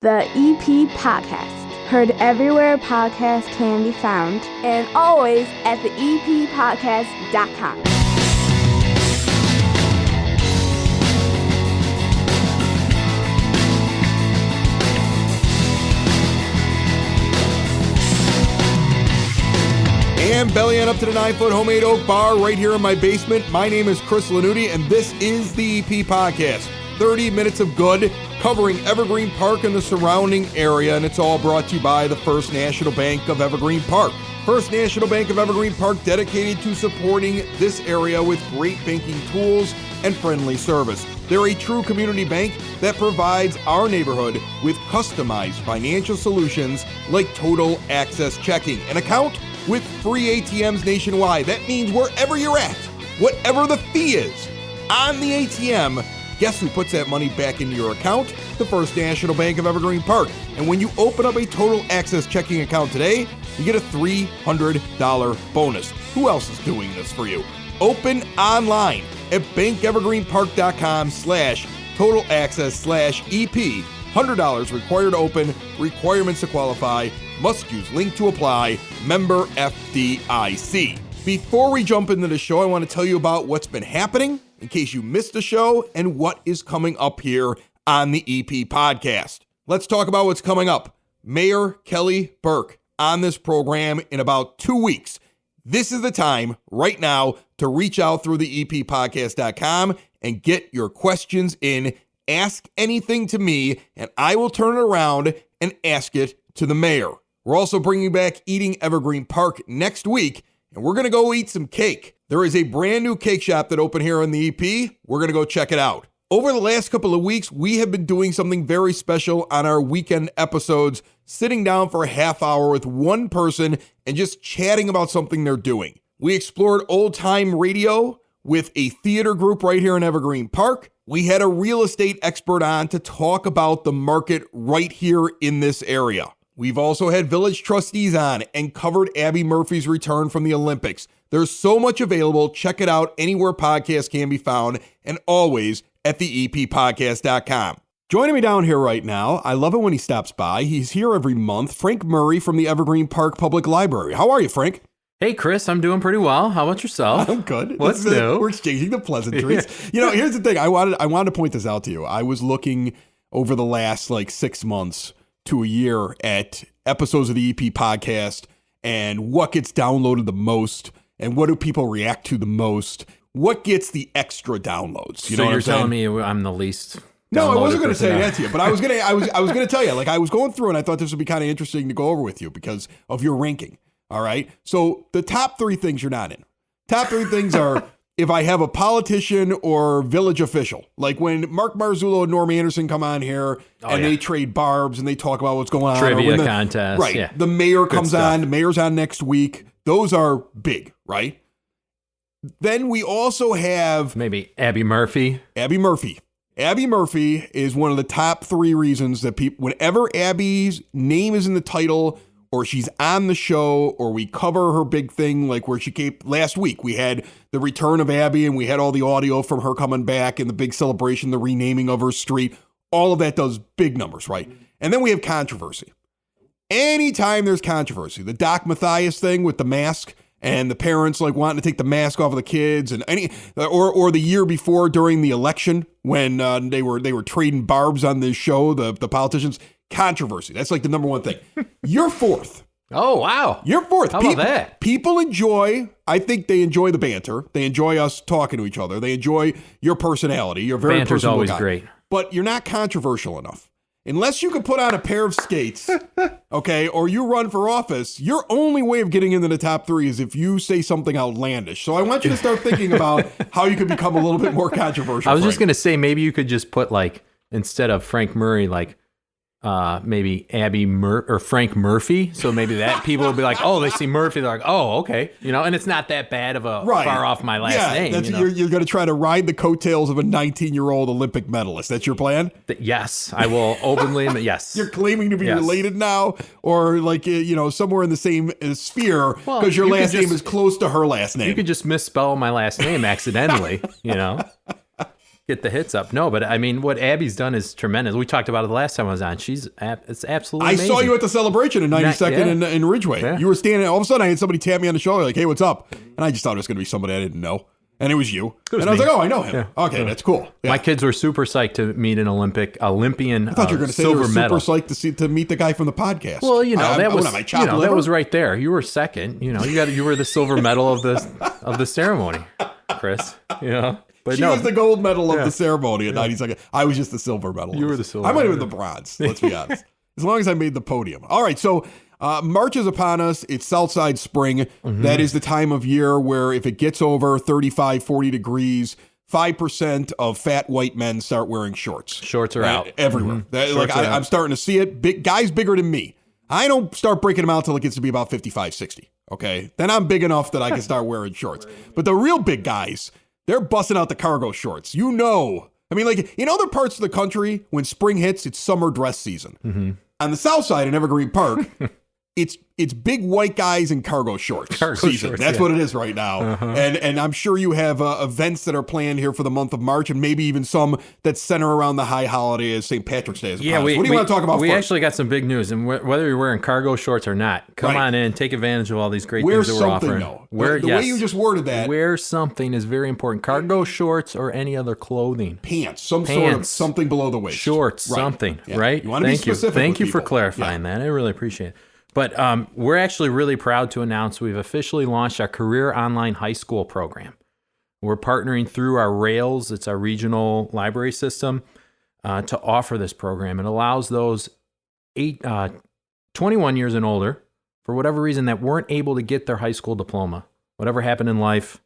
The EP Podcast. Heard everywhere podcasts can be found, and always at theeppodcast.com. And bellying up to the 9-foot homemade oak bar right here in my basement. My name is Chris Lanuti, and this is the EP Podcast. 30 minutes of good, covering Evergreen Park and the surrounding area, and it's all brought to you by the First National Bank of Evergreen Park. First National Bank of Evergreen Park, dedicated to supporting this area with great banking tools and friendly service. They're a true community bank that provides our neighborhood with customized financial solutions like total access checking, an account with free ATMs nationwide. That means wherever you're at, whatever the fee is on the ATM, guess who puts that money back into your account? The First National Bank of Evergreen Park. And when you open up a total access checking account today, you get a $300 bonus. Who else is doing this for you? Open online at bankevergreenpark.com/total access/EP. $100 required to open, requirements to qualify, must use link to apply, member FDIC. Before we jump into the show, I want to tell you about what's been happening in case you missed the show and what is coming up here on the EP Podcast. Let's talk about what's coming up. Mayor Kelly Burke on this program in about 2 weeks. This is the time right now to reach out through the eppodcast.com and get your questions in. Ask anything to me, and I will turn it around and ask it to the mayor. We're also bringing back Eating Evergreen Park next week, and we're going to go eat some cake. There is a brand new cake shop that opened here on the EP. We're going to go check it out. Over the last couple of weeks, we have been doing something very special on our weekend episodes, sitting down for a half hour with one person and just chatting about something they're doing. We explored old-time radio with a theater group right here in Evergreen Park. We had a real estate expert on to talk about the market right here in this area. We've also had village trustees on and covered Abby Murphy's return from the Olympics. There's so much available. Check it out anywhere podcasts can be found, and always at theeppodcast.com. Joining me down here right now, I love it when he stops by. He's here every month, Frank Murray from the Evergreen Park Public Library. How are you, Frank? Hey, Chris, I'm doing pretty well. How about yourself? I'm good. What's new? We're exchanging the pleasantries. Here's the thing. I wanted to point this out to you. I was looking over the last 6 months to a year at episodes of the EP Podcast and what gets downloaded the most and what do people react to the most. What gets the extra downloads? So you're telling me I'm the least. No, I wasn't going to say that to you, but I was going to tell you. I was going through and I thought this would be kind of interesting to go over with you because of your ranking. All right. So the top 3 things you're not in. Top 3 things are if I have a politician or village official, like when Mark Marzullo and Norm Anderson come on here they trade barbs and they talk about what's going on. Trivia contest. Right. Yeah. The mayor comes on. The mayor's on next week. Those are big, right? Then we also have maybe Abby Murphy. Abby Murphy is one of the top 3 reasons that people, whenever Abby's name is in the title or she's on the show or we cover her big thing, like where she came last week, we had the return of Abby and we had all the audio from her coming back and the big celebration, the renaming of her street. All of that does big numbers, right? And then we have controversy. Anytime there's controversy, the Doc Mathias thing with the mask and the parents wanting to take the mask off of the kids, and or the year before during the election when they were trading barbs on this show, the politicians. Controversy. That's the number one thing. You're 4th. Oh, wow. You're 4th. How about that? People I think they enjoy the banter. They enjoy us talking to each other. They enjoy your personality. You're very Banter's personable always guy. great. But you're not controversial enough. Unless you can put on a pair of skates, okay, or you run for office, your only way of getting into the top 3 is if you say something outlandish. So I want you to start thinking about how you can become a little bit more controversial. I was just going to say, maybe you could just put instead of Frank Murray, maybe Abby or Frank Murphy. So maybe that people will be like, oh, they see Murphy. They're like, oh, okay. And it's not that bad of a far off my last name. You're going to try to ride the coattails of a 19-year-old Olympic medalist. That's your plan? Yes, I will openly. Yes. You're claiming to be related now or somewhere in the same sphere because your last name is close to her last name. You could just misspell my last name accidentally, get the hits up. No, but I mean, what Abby's done is tremendous. We talked about it the last time I was on. It's absolutely amazing. I saw you at the celebration in 92nd in Ridgeway. Yeah. You were standing, all of a sudden I had somebody tap me on the shoulder like, hey, what's up? And I just thought it was going to be somebody I didn't know. And it was you. And I was like, oh, I know him. Yeah. Okay, that's cool. Yeah. My kids were super psyched to meet an Olympian I thought you were going to say they were super psyched to meet the guy from the podcast. Well, that was right there. You were second. You were the silver medal of the ceremony, Chris. But she was the gold medal of the ceremony at 92nd. I was just the silver medal. You were the silver. I might have been the bronze. Let's be honest. As long as I made the podium. All right, so March is upon us. It's Southside Spring. Mm-hmm. That is the time of year where if it gets over 35, 40 degrees, 5% of fat white men start wearing shorts. Shorts are out. Everywhere. Mm-hmm. I'm starting to see it. Guys bigger than me. I don't start breaking them out till it gets to be about 55, 60. Okay? Then I'm big enough that I can start wearing shorts. But the real big guys, they're busting out the cargo shorts. I mean, like in other parts of the country, when spring hits, it's summer dress season. Mm-hmm. On the south side in Evergreen Park, it's big white guys in cargo shorts season. That's what it is right now. Uh-huh. And I'm sure you have events that are planned here for the month of March, and maybe even some that center around the high holiday as St. Patrick's Day. What do you want to talk about We first? actually got some big news, and whether you're wearing cargo shorts or not, come on in, take advantage of all these great things that we're offering. The way you just worded that. Wear something is very important. Cargo shorts or any other clothing. Pants, sort of something below the waist. Shorts, something, right? You want to be specific. Thank you for clarifying that. I really appreciate it. But we're actually really proud to announce we've officially launched our Career Online High School program. We're partnering through our Rails, it's our regional library system, to offer this program. It allows those 21 years and older, for whatever reason, that weren't able to get their high school diploma. Whatever happened in life,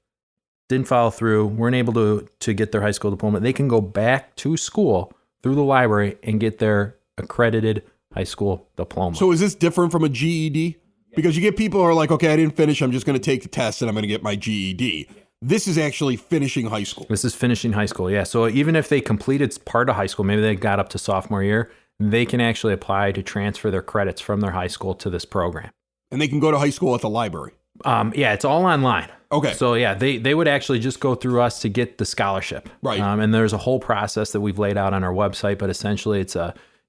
didn't follow through, weren't able to get their high school diploma. They can go back to school through the library and get their accredited high school diploma. So is this different from a GED? Because you get people who are like, okay, I didn't finish. I'm just going to take the test and I'm going to get my GED. This is actually finishing high school. This is finishing high school, yeah. So even if they completed part of high school, maybe they got up to sophomore year, they can actually apply to transfer their credits from their high school to this program. And they can go to high school at the library. Yeah, it's all online. Okay. So yeah, they would actually just go through us to get the scholarship. Right. And there's a whole process that we've laid out on our website, but essentially it's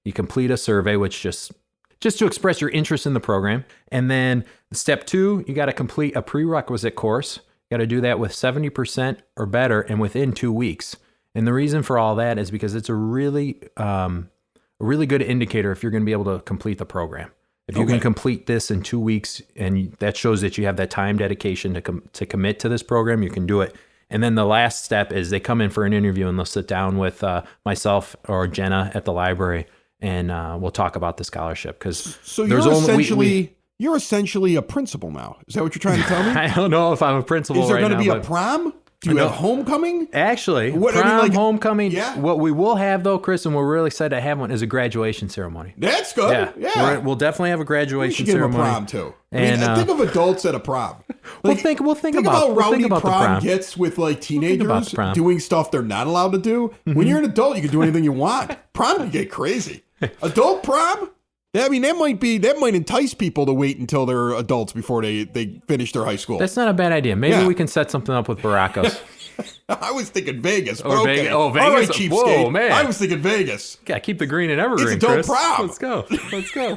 you complete a survey, which just to express your interest in the program. And then step 2, you got to complete a prerequisite course. You got to do that with 70% or better and within 2 weeks. And the reason for all that is because it's a really good indicator if you're going to be able to complete the program. If you can complete this in 2 weeks, and that shows that you have that time dedication to commit to this program, you can do it. And then the last step is they come in for an interview and they'll sit down with myself or Jenna at the library, and we'll talk about the scholarship. Because you're essentially a principal now. Is that what you're trying to tell me? I don't know if I'm a principal right now. Is there going to be a prom? Do you have homecoming? Actually, homecoming. Yeah. What we will have, though, Chris, and we're really excited to have one, is a graduation ceremony. That's good. Yeah. We'll definitely have a graduation ceremony. We should give a prom, too. And think of adults at a prom. We'll think about how rowdy the prom gets with like teenagers doing stuff they're not allowed to do. Mm-hmm. When you're an adult, you can do anything you want. Prom can get crazy. Adult prom? I mean, that might entice people to wait until they're adults before they finish their high school. That's not a bad idea. Maybe we can set something up with Baracos. I was thinking Vegas. But okay. Vegas. Oh, Vegas. All right, cheapskate. Whoa, man. I was thinking Vegas. Yeah, keep the green and evergreen, it's adult Chris. prom. Let's go.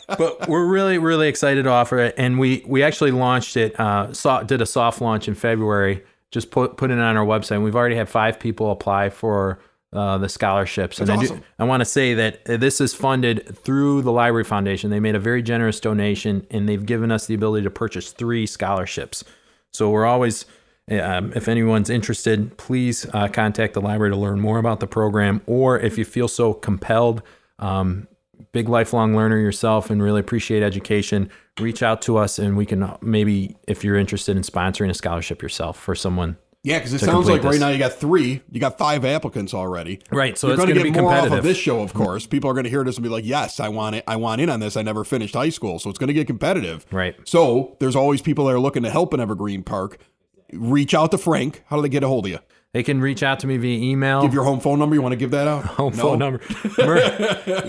But we're really, really excited to offer it. And we actually launched it, did a soft launch in February, just put it on our website. And we've already had 5 people apply for the scholarships. That's awesome. I want to say that this is funded through the Library Foundation. They made a very generous donation, and they've given us the ability to purchase 3 scholarships. So we're always, if anyone's interested, please contact the library to learn more about the program. Or if you feel so compelled, big lifelong learner yourself and really appreciate education, reach out to us, and we can maybe, if you're interested in sponsoring a scholarship yourself for someone. Yeah, because it sounds like right now you got 3, you got 5 applicants already. Right, so you're it's going to be get more competitive. off of this show, of course. People are going to hear this and be like, "Yes, I want it. I want in on this. I never finished high school, so it's going to get competitive." Right. So there's always people that are looking to help in Evergreen Park. Reach out to Frank. How do they get a hold of you? They can reach out to me via email. Give your home phone number. You want to give that out? Phone number.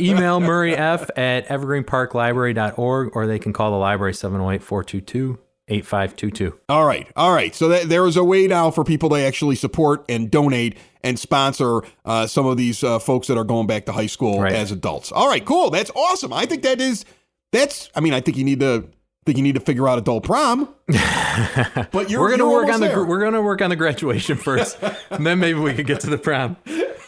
Email murrayf@evergreenparklibrary.org, or they can call the library 708-422 8522. All right. So there is a way now for people to actually support and donate and sponsor some of these folks that are going back to high school as adults. All right, cool. That's awesome. I think I think you need to figure out adult prom. But we're going to work on the graduation first, and then maybe we could get to the prom.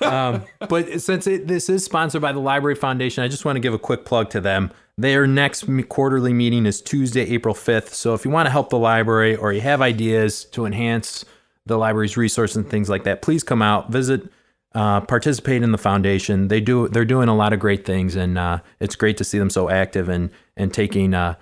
But since this is sponsored by the Library Foundation, I just want to give a quick plug to them. Their next quarterly meeting is Tuesday, April 5th. So if you want to help the library or you have ideas to enhance the library's resources and things like that, please come out, visit, participate in the foundation. They're doing a lot of great things, and it's great to see them so active and taking a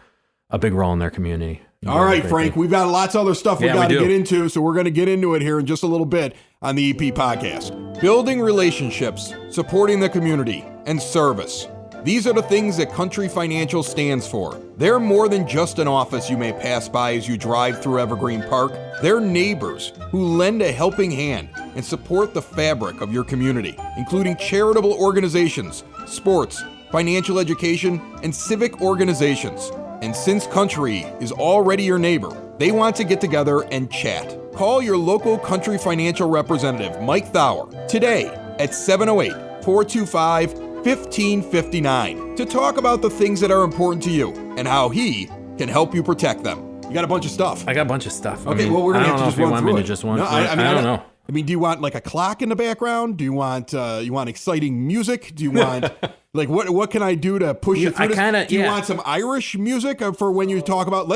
big role in their community. All right, Frank, we've got lots of other stuff we got to get into, so we're going to get into it here in just a little bit on the EP podcast. Building relationships, supporting the community, and service. These are the things that Country Financial stands for. They're more than just an office you may pass by as you drive through Evergreen Park. They're neighbors who lend a helping hand and support the fabric of your community, including charitable organizations, sports, financial education, and civic organizations. And since Country is already your neighbor, they want to get together and chat. Call your local Country Financial representative, Mike Thauer, today at 708-425-1559 to talk about the things that are important to you and how he can help you protect them. You got a bunch of stuff. I got a bunch of stuff. Okay, well, we're going to have to just run through it. I don't know. I mean, do you want like a clock in the background? Do you want exciting music? Do you want like what can I do to push you through this? Do you want some Irish music for when you talk about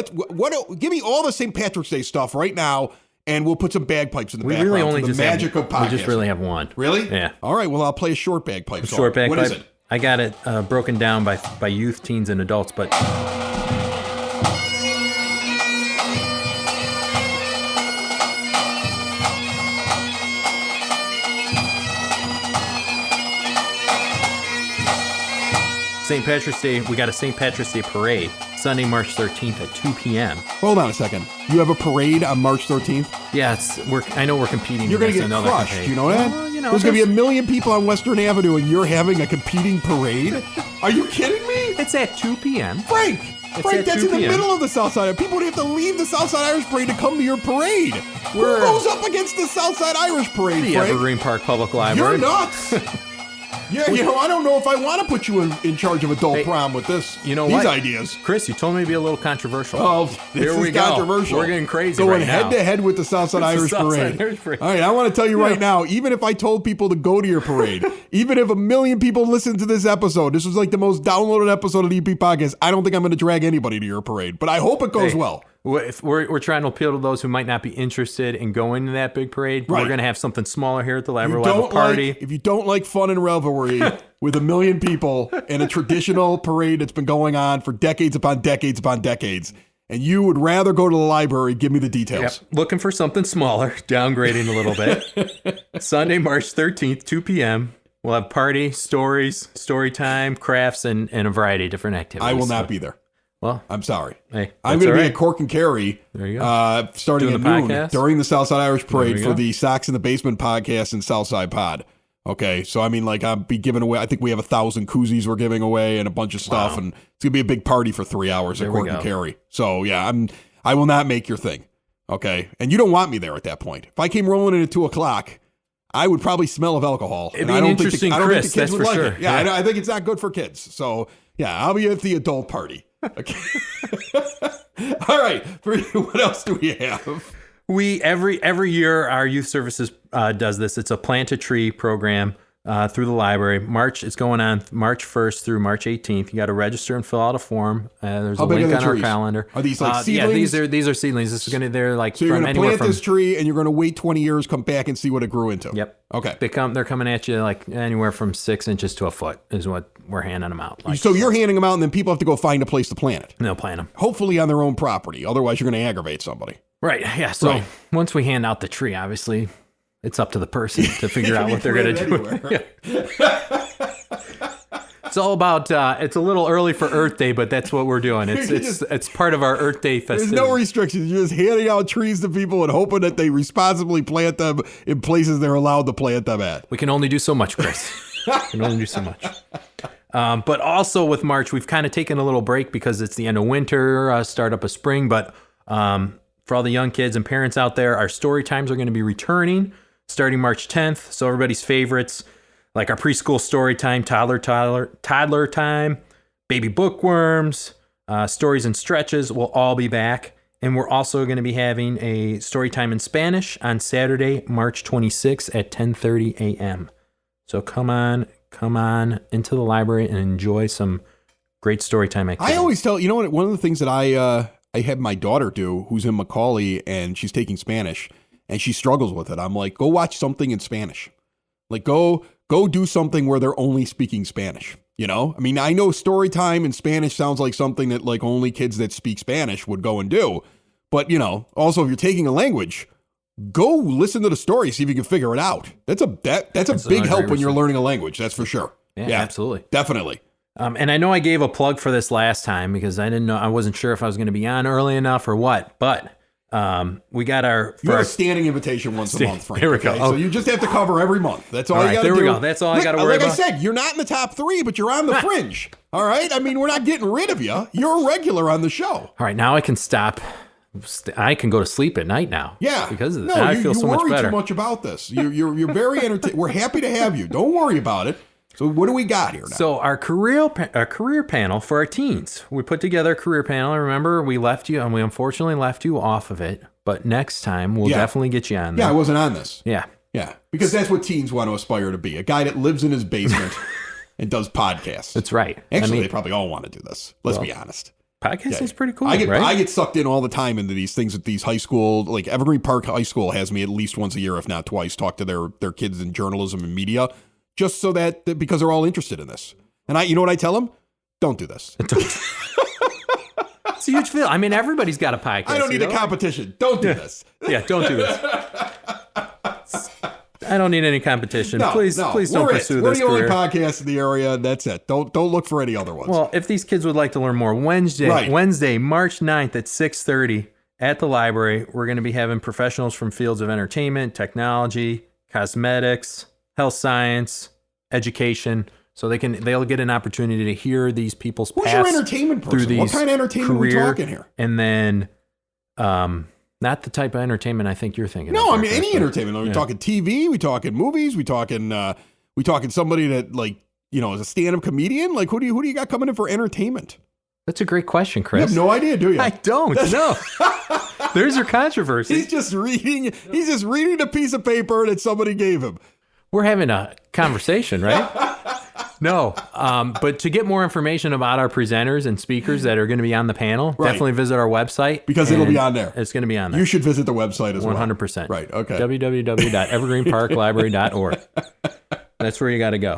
give me all the St. Patrick's Day stuff right now, and we'll put some bagpipes in the background. We really only just of podcasting. We just really have one. Really? Yeah. All right. Well, I'll play a short bagpipe song. Short bagpipe. What is it? I got it broken down by youth, teens, and adults, but. St. Patrick's Day, we got a St. Patrick's Day parade, Sunday, March 13th at 2 p.m. Hold on a second. You have a parade on March 13th? Yeah, I know we're competing. You're going to get crushed. Campaign. You know that? Well, there's going to be 1 million people on Western Avenue, and you're having a competing parade? Are you kidding me? It's at 2 p.m. Frank, that's in the middle of the Southside. People would have to leave the Southside Irish Parade to come to your parade. Who goes up against the Southside Irish Parade, the Frank? Evergreen Park Public Library. You're nuts. Yeah, I don't know if I want to put you in charge of adult prom with these ideas. Chris, you told me to be a little controversial. Oh, this is controversial. We're getting crazy going right now. Head to head with the Southside Irish Parade. All right, I want to tell you right now, even if I told people to go to your parade, even if 1 million people listen to this episode, this was like the most downloaded episode of the EP podcast, I don't think I'm going to drag anybody to your parade, but I hope it goes well. If we're trying to appeal to those who might not be interested in going to that big parade. Right. We're going to have something smaller here at the library. We'll have a party. If you don't like fun and revelry with 1 million people in a traditional parade that's been going on for decades upon decades upon decades, and you would rather go to the library, give me the details. Yep. Looking for something smaller, downgrading a little bit. Sunday, March 13th, 2 p.m. We'll have party, stories, story time, crafts, and a variety of different activities. I will not be there. Well, I'm sorry. Hey, I'm going to be at Cork and Carry starting at noon during the Southside Irish Parade for the Socks in the Basement podcast and Southside Pod. Okay, so I mean, like I'll be giving away. I think we have 1,000 koozies we're giving away and a bunch of stuff, and it's gonna be a big party for 3 hours at Cork and Carry. So yeah, I will not make your thing. Okay, and you don't want me there at that point. If I came rolling in at 2:00. I would probably smell of alcohol. It'd be an interesting Chris, that's for sure. Yeah. I think it's not good for kids. So yeah, I'll be at the adult party. Okay. All right. What else do we have? Every year our youth services does this. It's a plant a tree program through the library. It's going on March 1st through March 18th. You got to register and fill out a form. There's a link on our calendar. Are these like seedlings? Yeah, these are seedlings. They're like so you're going to plant this tree and you're going to wait 20 years, come back and see what it grew into. Yep. Okay. They're coming at you like anywhere from 6 inches to a foot is what we're handing them out. Like, so you're handing them out and then people have to go find a place to plant it. And they'll plant them. Hopefully on their own property. Otherwise you're going to aggravate somebody. Right. Yeah. So once we hand out the tree, obviously it's up to the person to figure out what they're going to do. It's all about, it's a little early for Earth Day, but that's what we're doing. It's part of our Earth Day festivity. There's no restrictions. You're just handing out trees to people and hoping that they responsibly plant them in places they're allowed to plant them at. We can only do so much, Chris. We can only do so much. But also with March, we've kind of taken a little break because it's the end of winter, start up of spring, but For all the young kids and parents out there, our story times are going to be returning starting March 10th. So everybody's favorites, like our preschool story time, toddler time, baby bookworms, stories and stretches will all be back. And we're also going to be having a story time in Spanish on Saturday, March 26th at 10:30 a.m. So come on into the library and enjoy some great story time activities. I always tell, you know what, one of the things that I had my daughter do, who's in Macaulay, and she's taking Spanish, and she struggles with it. I'm like, go watch something in Spanish. Like, go do something where they're only speaking Spanish. You know, I mean, I know story time in Spanish sounds like something that like only kids that speak Spanish would go and do. But, you know, also if you're taking a language, go listen to the story, see if you can figure it out. That's a big help when you're learning a language. That's for sure. Yeah, absolutely. Definitely. And I know I gave a plug for this last time because I wasn't sure if I was going to be on early enough or what, but we got our standing invitation once a month, Frank. Here we go. Okay? So you just have to cover every month. That's all you got to do. There we go. That's all I got to worry about. Like I said, you're not in the top 3, but you're on the fringe. All right. I mean, we're not getting rid of you. You're a regular on the show. All right. Now I can stop. I can go to sleep at night now. Yeah. Because of this. I feel so much better. You worry too much about this. You're very entertaining. We're happy to have you. Don't worry about it. So what do we got here now? So our career panel for our teens. We put together a career panel. Remember, we unfortunately left you off of it. But next time, we'll definitely get you on there. Yeah, I wasn't on this. Yeah. Yeah. Because that's what teens want to aspire to be. A guy that lives in his basement and does podcasts. That's right. Actually, they probably all want to do this. Let's be honest. Podcasting is pretty cool, I right? get sucked in all the time into these things at these high school, like Evergreen Park High School has me at least once a year, if not twice, talk to their kids in journalism and media, just so that because they're all interested in this. And you know what I tell them? Don't do this. It's a huge deal. I mean, everybody's got a podcast. I don't need a competition. Don't do this. Yeah, don't do this. I don't need any competition. Please don't pursue this career. We're the only podcast in the area. That's it. Don't look for any other ones. Well, if these kids would like to learn more, Wednesday, March 9th at 6:30 at the library, we're going to be having professionals from fields of entertainment, technology, cosmetics, health science, education. So they'll get an opportunity to hear these people's paths. What's your entertainment person? What kind of entertainment are we talking here? And then, not the type of entertainment I think you're thinking. No, I mean any entertainment. Are we talking TV? We talking movies? We talking somebody that is a stand-up comedian? Like who do you got coming in for entertainment? That's a great question, Chris. You have no idea, do you? I don't. No. There's your controversy. He's just reading a piece of paper that somebody gave him. We're having a conversation, right? No, but to get more information about our presenters and speakers that are going to be on the panel, definitely visit our website. Because it'll be on there. It's going to be on there. You should visit the website as 100%. Right, okay. www.evergreenparklibrary.org. That's where you got to go.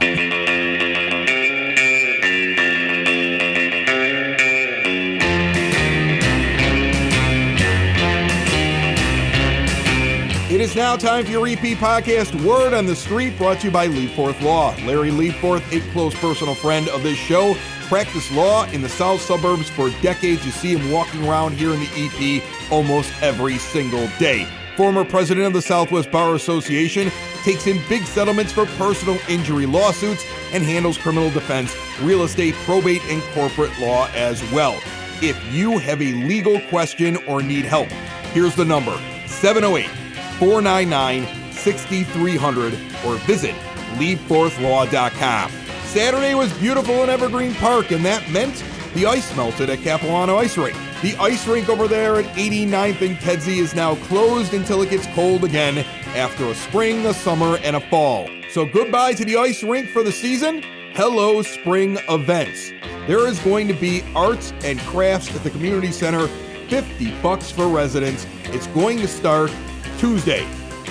It is now time for your EP podcast, Word on the Street, brought to you by Leaveforth Law. Larry Leaveforth, a close personal friend of this show, practiced law in the south suburbs for decades. You see him walking around here in the EP almost every single day. Former president of the Southwest Bar Association, takes in big settlements for personal injury lawsuits, and handles criminal defense, real estate, probate, and corporate law as well. If you have a legal question or need help, here's the number, 708-499-6300, or visit leaveforthlaw.com. Saturday was beautiful in Evergreen Park, and that meant the ice melted at Capilano Ice Rink. The ice rink over there at 89th and Kedzie is now closed until it gets cold again after a spring, a summer, and a fall. So goodbye to the ice rink for the season. Hello, spring events. There is going to be arts and crafts at the community center, $50 for residents. It's going to start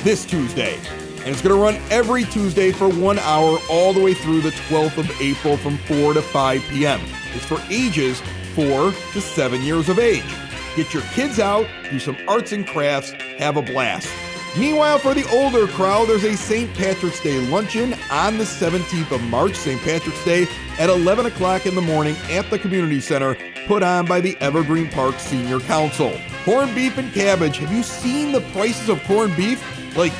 this Tuesday. And it's going to run every Tuesday for 1 hour all the way through the 12th of April from 4 to 5 p.m. It's for ages 4 to 7 years of age. Get your kids out, do some arts and crafts, have a blast. Meanwhile, for the older crowd, there's a St. Patrick's Day luncheon on the 17th of March, St. Patrick's Day, at 11 o'clock in the morning at the community center, put on by the Evergreen Park Senior Council. Corned beef and cabbage. Have you seen the prices of corned beef? Like,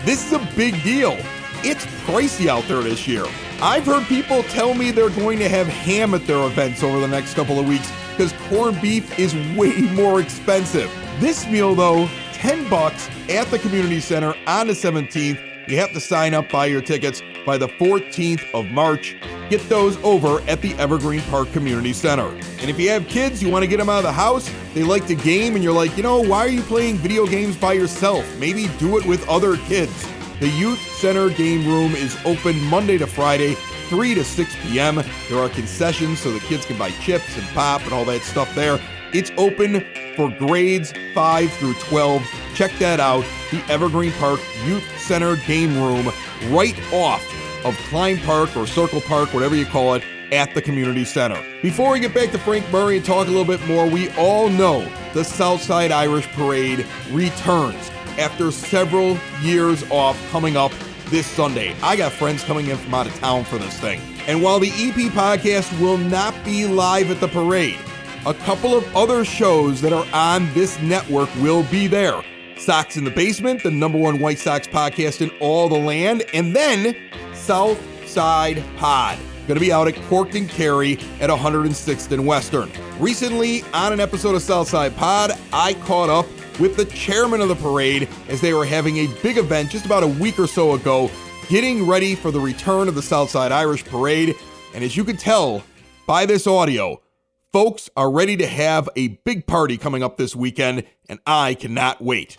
this is a big deal. It's pricey out there this year. I've heard people tell me they're going to have ham at their events over the next couple of weeks because corned beef is way more expensive. This meal, though, $10 at the community center on the 17th. You have to sign up, buy your tickets by the 14th of March. Get those over at the Evergreen Park Community Center. And if you have kids, you want to get them out of the house, they like to game, and you're like, why are you playing video games by yourself? Maybe do it with other kids. The Youth Center Game Room is open Monday to Friday, 3 to 6 p.m. There are concessions so the kids can buy chips and pop and all that stuff there. It's open for grades 5 through 12. Check that out. The Evergreen Park Youth Center Game Room, right off of Klein Park or Circle Park, whatever you call it, at the community center. Before we get back to Frank Murray and talk a little bit more, we all know the Southside Irish Parade returns after several years off, coming up this Sunday. I got friends coming in from out of town for this thing. And while the EP podcast will not be live at the parade, a couple of other shows that are on this network will be there. Sox in the Basement, the #1 White Sox podcast in all the land, and then Southside Pod. Going to be out at Cork and Carry at 106th and Western. Recently, on an episode of Southside Pod, I caught up with the chairman of the parade as they were having a big event just about a week or so ago, getting ready for the return of the Southside Irish Parade. And as you can tell by this audio, folks are ready to have a big party coming up this weekend, and I cannot wait.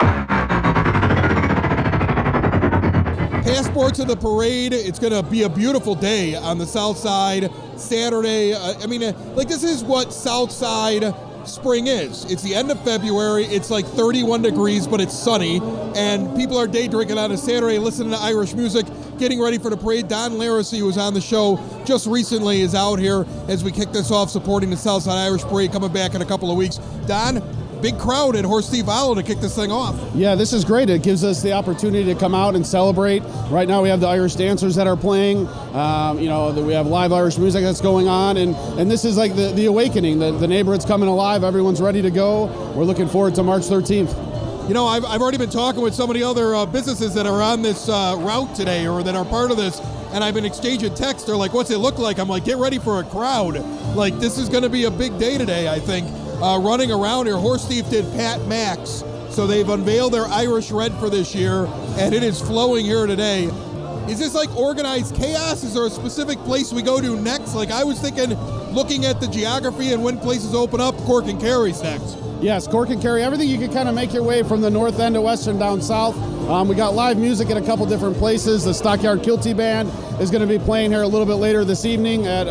Passport to the parade. It's going to be a beautiful day on the South Side Saturday. This is what South Side spring is. It's the end of February. It's like 31 degrees, but it's sunny. And people are day drinking on a Saturday, listening to Irish music, getting ready for the parade. Don Larisey, who was on the show just recently, is out here as we kick this off, supporting the Southside Irish Parade, coming back in a couple of weeks. Don, big crowd at Horse Thief Hollow to kick this thing off. Yeah, this is great. It gives us the opportunity to come out and celebrate. Right now we have the Irish dancers that are playing. We have live Irish music that's going on, and this is like the awakening. The neighborhood's coming alive. Everyone's ready to go. We're looking forward to March 13th. I've already been talking with some of the other businesses that are on this route today, or that are part of this, and I've been exchanging texts. They're like, what's it look like? I'm like, get ready for a crowd. Like, this is going to be a big day today, I think. Running around here, Horse Thief did Pat Max, so they've unveiled their Irish Red for this year, and it is flowing here today. Is this like organized chaos? Is there a specific place we go to next? Like, I was thinking, looking at the geography and when places open up, Cork and Carry's next. Yes, Cork and Carry, everything you can kind of make your way from the north end to western down south. We got live music at a couple different places. The Stockyard Kilty Band is going to be playing here a little bit later this evening at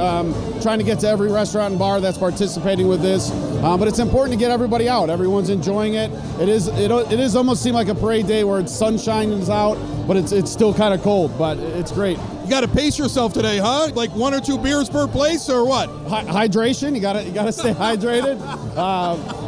trying to get to every restaurant and bar that's participating with this. But it's important to get everybody out. Everyone's enjoying it. It is almost seem like a parade day where it's sunshine is out, but it's still kind of cold, but it's great. You got to pace yourself today, huh? Like 1 or 2 beers per place, or what? Hydration. You got to stay hydrated.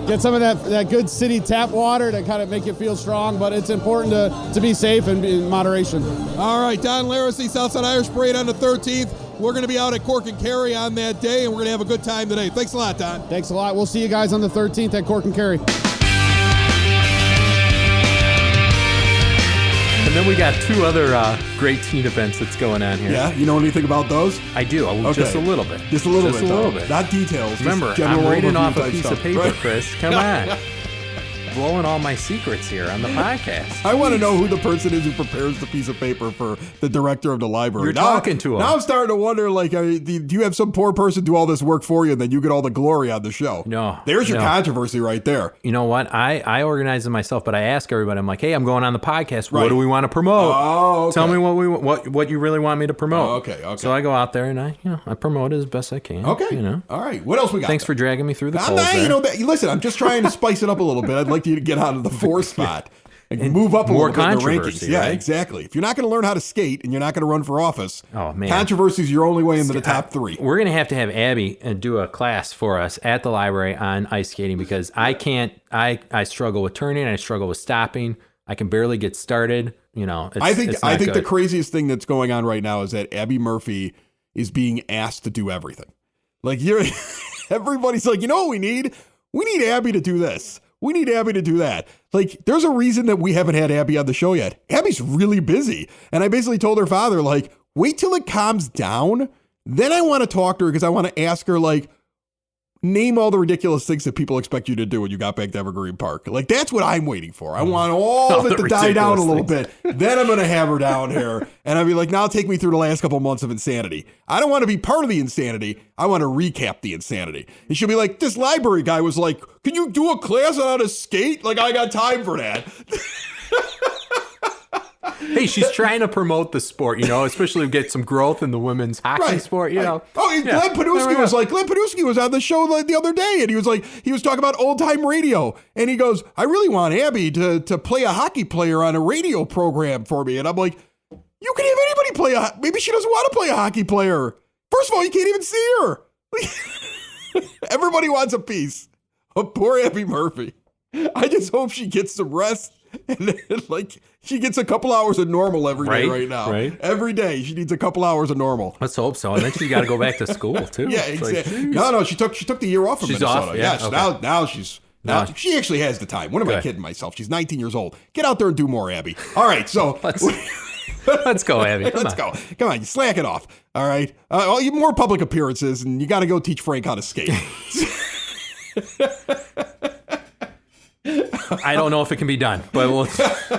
Get some of that good city tap water to kind of make you feel strong, but it's important to be safe and be in moderation. All right, Don Larisey, Southside Irish Parade on the 13th. We're going to be out at Cork and Carry on that day, and we're going to have a good time today. Thanks a lot, Don. Thanks a lot. We'll see you guys on the 13th at Cork and Carry. And then we got 2 other great teen events that's going on here. Yeah, you know anything about those? I do, just a little bit. Just a little bit. Not details. Remember, I'm reading off a piece of paper, right? Chris. Come on. Blowing all my secrets here on the podcast. I want to know who the person is who prepares the piece of paper for the director of the library. You're talking to him. Now I'm starting to wonder, do you have some poor person do all this work for you and then you get all the glory on the show? No. There's your controversy right there. You know what? I organize it myself, but I ask everybody, I'm like, hey, I'm going on the podcast. Right. What do we want to promote? Oh, okay. Tell me what you really want me to promote. Oh, okay. So I go out there and I promote it as best I can. Okay. All right. What else we got? Thanks for dragging me through the polls there. Listen, I'm just trying to spice it up a little bit. I'd like you to get out of the 4th spot and move up a little bit in the rankings. Yeah, right? Exactly. If you're not going to learn how to skate and you're not going to run for office, controversy is your only way into the top 3. We're going to have Abby do a class for us at the library on ice skating, because I can't. I struggle with turning. I struggle with stopping. I can barely get started. I think the craziest thing that's going on right now is that Abby Murphy is being asked to do everything. Like, everybody's like, what we need? We need Abby to do this. We need Abby to do that. Like, there's a reason that we haven't had Abby on the show yet. Abby's really busy. And I basically told her father, like, wait till it calms down. Then I want to talk to her, because I want to ask her, like, name all the ridiculous things that people expect you to do when you got back to Evergreen Park. Like, that's what I'm waiting for. I want all of it to die down a little bit. Then I'm going to have her down here. And I'll be like, now take me through the last couple months of insanity. I don't want to be part of the insanity. I want to recap the insanity. And she'll be like, this library guy was like, can you do a class on how to skate? Like, I got time for that. Hey, she's trying to promote the sport, especially get some growth in the women's hockey sport, Oh, Glenn Panuski was on the show like the other day, and he was talking about old time radio, and he goes, I really want Abby to play a hockey player on a radio program for me, and I'm like, you can have anybody maybe she doesn't want to play a hockey player. First of all, you can't even see her. Everybody wants a piece of poor Abby Murphy. I just hope she gets some rest. And then, she gets a couple hours of normal every day right now. Right. Every day she needs a couple hours of normal. Let's hope so. And then she's got to go back to school too. Yeah, exactly. No, she took the year off from Minnesota. Off. Yeah, now she actually has the time. What am I kidding myself? She's 19 years old. Get out there and do more, Abby. All right, so let's go, Abby. Let's go. Come on, you slack it off. All right, more public appearances, and you got to go teach Frank how to skate. I don't know if it can be done, but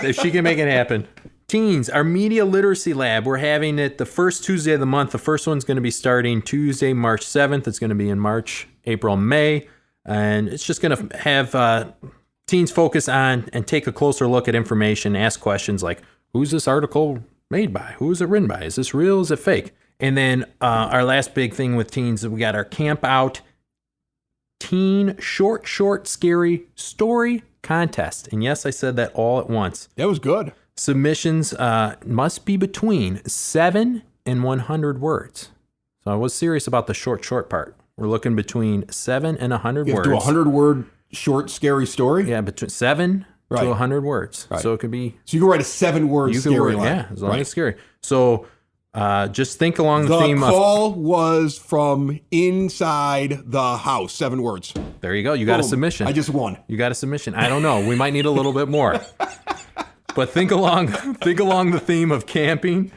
if she can make it happen. Teens, our media literacy lab, we're having it the first Tuesday of the month. The first one's going to be starting Tuesday, March 7th. It's going to be in March, April, May. And it's just going to have teens focus on and take a closer look at information, ask questions like, who's this article made by? Who is it written by? Is this real? Is it fake? And then our last big thing with teens, we got our Camp Out Teen Short, Scary Story Contest. And yes, I said that all at once. That was good. Submissions must be between 7 and 100 words. So I was serious about the short part. We're looking between 7 and 100 words. You have to do a 100-word short, scary story? Yeah, between 7 to 100 words. Right. So it could be... So you can write a 7-word scary line. Yeah, as long as it's scary. So... just think along the theme of... The call was from inside the house. 7 words. There you go. You got a submission. I just won. You got a submission. I don't know. We might need a little bit more. But think along the theme of camping,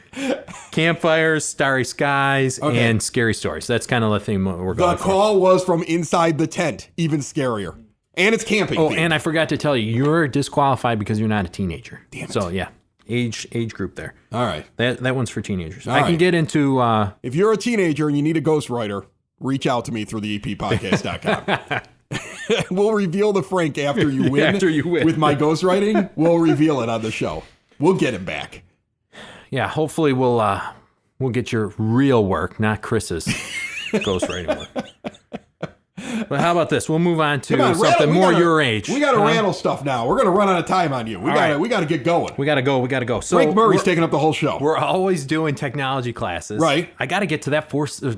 campfires, starry skies, and scary stories. That's kind of the theme we're going for. The call was from inside the tent. Even scarier. And it's camping. Oh, and I forgot to tell you, you're disqualified because you're not a teenager. Damn it. So, yeah. Age group there. All right. That one's for teenagers. I can get into... if you're a teenager and you need a ghostwriter, reach out to me through the eppodcast.com. We'll reveal the Frank after you win. After you win. With my ghostwriting, we'll reveal it on the show. We'll get him back. Yeah, hopefully we'll get your real work, not Chris's ghostwriting work. But how about this? We'll move on to something more your age. We got to rattle stuff now. We're going to run out of time on you. We got to get going. We got to go. So Frank Murray's taking up the whole show. We're always doing technology classes. Right. I got to get to that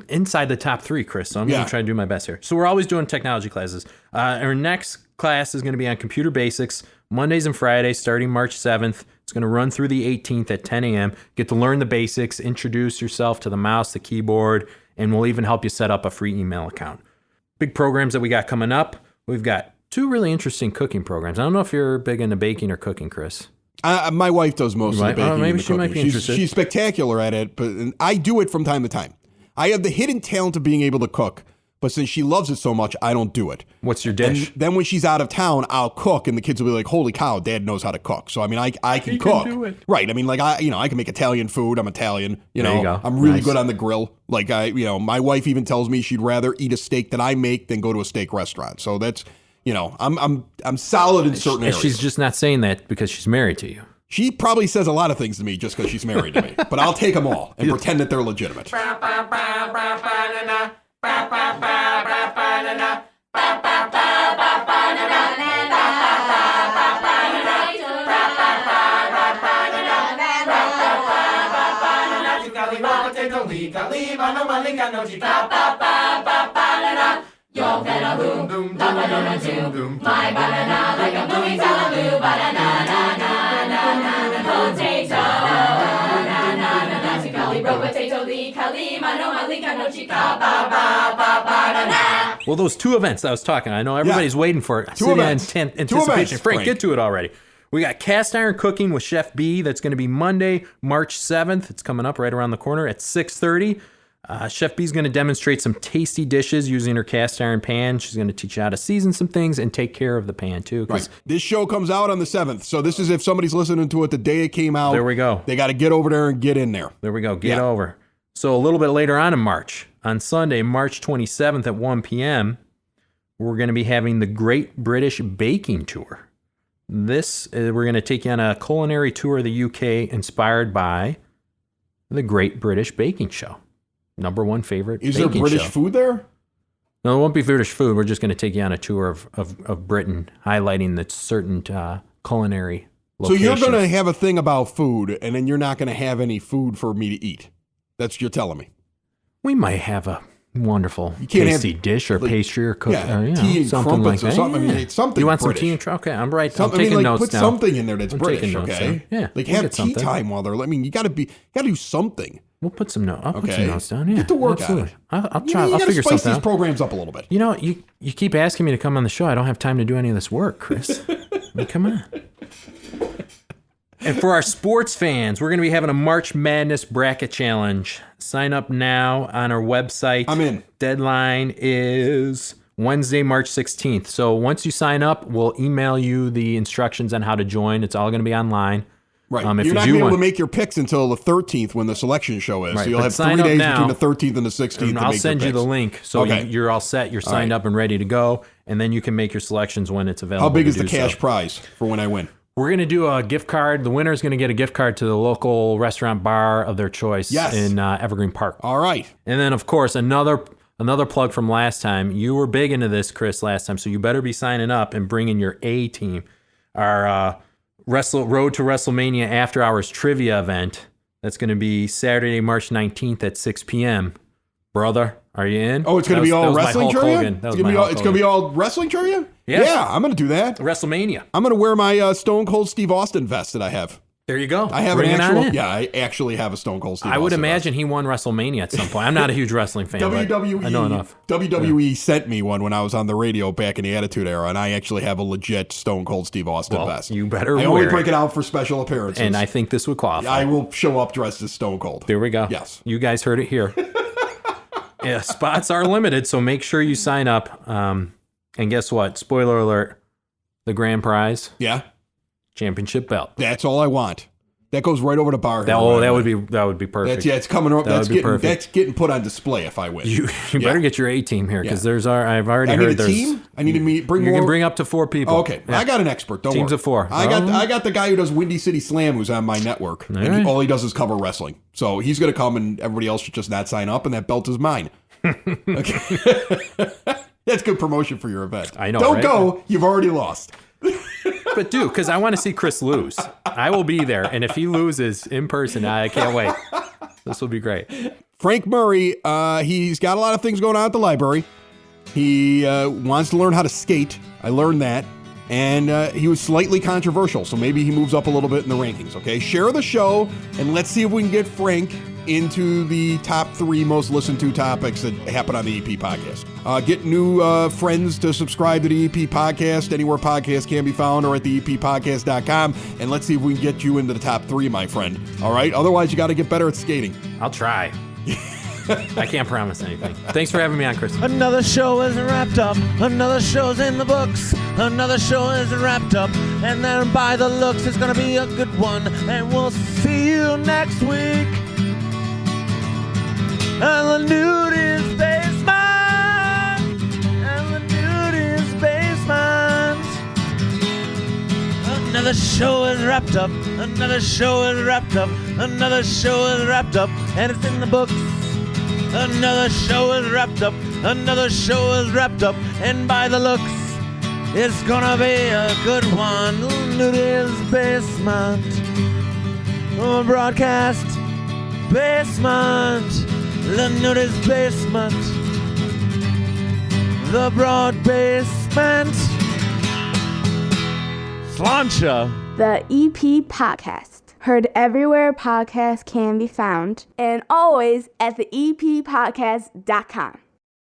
inside the top 3, Chris. So I'm going to try to do my best here. So we're always doing technology classes. Our next class is going to be on computer basics, Mondays and Fridays, starting March 7th. It's going to run through the 18th at 10 a.m. Get to learn the basics, introduce yourself to the mouse, the keyboard, and we'll even help you set up a free email account. Big programs that we got coming up. We've got 2 really interesting cooking programs. I don't know if you're big into baking or cooking, Chris. My wife does most of the baking. Maybe she might be interested. She's spectacular at it, but I do it from time to time. I have the hidden talent of being able to cook, but since she loves it so much, I don't do it. What's your dish? And then when she's out of town, I'll cook, and the kids will be like, "Holy cow, Dad knows how to cook." So I mean, I can cook. Can do it. Right? I mean, like I can make Italian food. I'm Italian. There you go. I'm really good on the grill. Like my wife even tells me she'd rather eat a steak that I make than go to a steak restaurant. So that's, I'm solid in certain areas. She's just not saying that because she's married to you. She probably says a lot of things to me just because she's married to me, but I'll take them all and pretend that they're legitimate. Your banana boom boom, the banana zoom, my banana like a movie talaboo, banana na na na na potato, na na na na chicali bro potato li kali mano malika no chica ba ba ba banana. Well, those 2 events I was talking, I know everybody's waiting for it. 2 events. Anticipation. Frank, get to it already. We got cast iron cooking with Chef B. That's going to be Monday, March 7th. It's coming up right around the corner at 6:30. Chef B's going to demonstrate some tasty dishes using her cast iron pan. She's going to teach you how to season some things and take care of the pan, too. Right. This show comes out on the 7th. So this is if somebody's listening to it the day it came out. There we go. They got to get over there and get in there. There we go. Get over. So a little bit later on in March, on Sunday, March 27th at 1 p.m., we're going to be having the Great British Baking Tour. We're going to take you on a culinary tour of the UK inspired by the Great British Baking Show. Number one favorite Is baking there British show. food there? No, it won't be British food. We're just going to take you on a tour of Britain, highlighting the certain culinary locations. So you're going to have a thing about food, and then you're not going to have any food for me to eat. That's what you're telling me. We might have a wonderful can't tasty have, dish or like, pastry or cook. Tea and something crumpets like or that. something. I mean, it's something You want British. some tea and okay, I'm right. Something, I'm taking notes put now. something in there that's I'm British, taking notes okay? down. Yeah, like we'll have get tea something. time while they're. I mean, you got to do something. We'll put some notes. I'll put Okay. some notes down. Yeah, Get to work absolutely. on it. I'll try. You I'll gotta figure spice something these out. programs up a little bit. You know, you keep asking me to come on the show. I don't have time to do any of this work, Chris. I mean, come on. And for our sports fans, we're going to be having a March Madness bracket challenge. Sign up now on our website. I'm in. Deadline is Wednesday, March 16th. So once you sign up, we'll email you the instructions on how to join. It's all going to be online. Right. If You're not do going to be able want- to make your picks until the 13th when the selection show is. Right, So you'll but have sign 3 up days now, between the 13th and the 16th and to I'll make send your you the picks. link. So Okay. you're all set. You're signed up and ready to go. And then you can make your selections when it's available. How big to is the do cash so. prize for when I win? We're going to do a gift card. The winner's going to get a gift card to the local restaurant bar of their choice in Evergreen Park. All right. And then, of course, another plug from last time. You were big into this, Chris, last time, so you better be signing up and bringing your A team. Our Road to WrestleMania After Hours Trivia event. That's going to be Saturday, March 19th at 6 p.m. Brother, are you in? Oh, it's going to be all wrestling trivia? It's going to be all wrestling trivia? Yes. Yeah, I'm going to do that. WrestleMania. I'm going to wear my Stone Cold Steve Austin vest that I have. There you go. I have Bring an it on actual. in. Yeah, I actually have a Stone Cold Steve I would Austin imagine he won WrestleMania at some point. I'm not a huge wrestling fan. but I know enough. WWE sent me one when I was on the radio back in the Attitude Era, and I actually have a legit Stone Cold Steve Austin vest. You better I wear only it. break it out for special appearances. And I think this would qualify. I will show up dressed as Stone Cold. There we go. Yes. You guys heard it here. Yeah, spots are limited, so make sure you sign up. And guess what? Spoiler alert. The grand prize, Yeah, championship belt. that's all I want. That goes right over the bar. That would be perfect. It's coming up. That would be perfect. That's getting put on display if I win. You better get your A team here because I've already I heard need a there's team. I need to bring you more. can bring up to 4 people. Okay, Yeah. I got an expert. Don't Teams worry. of 4. I got the guy who does Windy City Slam, who's on my network, and right. all he does is cover wrestling. So he's gonna come, and everybody else should just not sign up, and that belt is mine. Okay, that's good promotion for your event. I know, Don't right? go. You've already lost. But do, because I want to see Chris lose. I will be there, and if he loses in person, I can't wait. This will be great. Frank Murray, he's got a lot of things going on at the library. He wants to learn how to skate. I learned that. And he was slightly controversial, so maybe he moves up a little bit in the rankings, okay? Share the show, and let's see if we can get Frank into the top 3 most listened to topics that happen on the EP podcast. Get new friends to subscribe to the EP podcast, anywhere podcasts can be found, or at the eppodcast.com, and let's see if we can get you into the top 3, my friend. All right? Otherwise, you got to get better at skating. I'll try. I can't promise anything. Thanks for having me on, Chris. Another show is wrapped up. Another show's in the books. Another show is wrapped up. And then by the looks, it's gonna be a good one. And we'll see you next week. And the nude is basement. And the nude is basement. Another show is wrapped up. Another show is wrapped up. Another show is wrapped up. And it's in the books. Another show is wrapped up. Another show is wrapped up. And by the looks, it's gonna be a good one. Nudie's Basement. Broadcast Basement. The Nudie's Basement. The Broad Basement. Slancha. The EP Podcast. Heard everywhere podcasts can be found, and always at the eppodcast.com.